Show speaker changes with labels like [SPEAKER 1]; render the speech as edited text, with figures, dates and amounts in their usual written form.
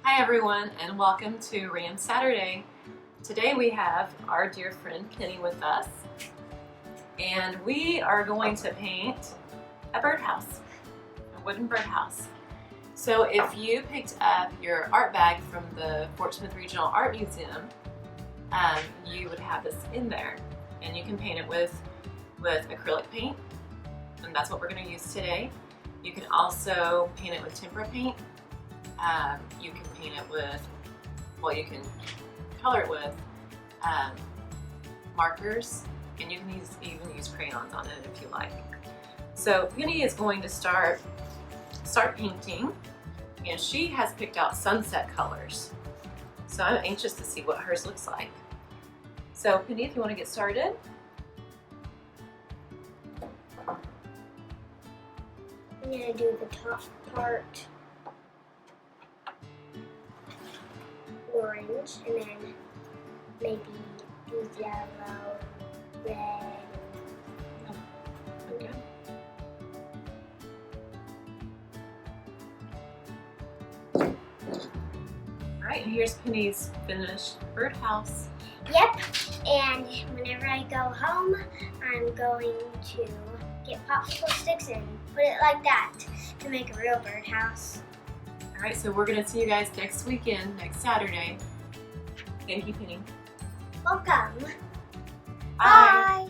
[SPEAKER 1] Hi everyone, and welcome to Ram Saturday. Today we have our dear friend Penny with us, and we are going to paint a birdhouse, a wooden birdhouse. So if you picked up your art bag from the Fort Smith Regional Art Museum, you would have this in there, and you can paint it with acrylic paint, and that's what we're going to use today. You can also paint it with tempera paint. You can paint it with, well, you can color it with markers, and you can even use crayons on it if you like. So Penny is going to start painting, and she has picked out sunset colors. So I'm anxious to see what hers looks like. So Penny, if you want to get started.
[SPEAKER 2] I'm going to do the top part orange, and then maybe do yellow, red.
[SPEAKER 1] Okay. Alright, and here's Penny's finished birdhouse.
[SPEAKER 2] Yep, and whenever I go home, I'm going to get popsicle sticks and put it like that to make a real birdhouse.
[SPEAKER 1] Alright, so we're going to see you guys next weekend, next Saturday. Thank you, Penny.
[SPEAKER 2] Welcome.
[SPEAKER 1] Bye.
[SPEAKER 2] Bye.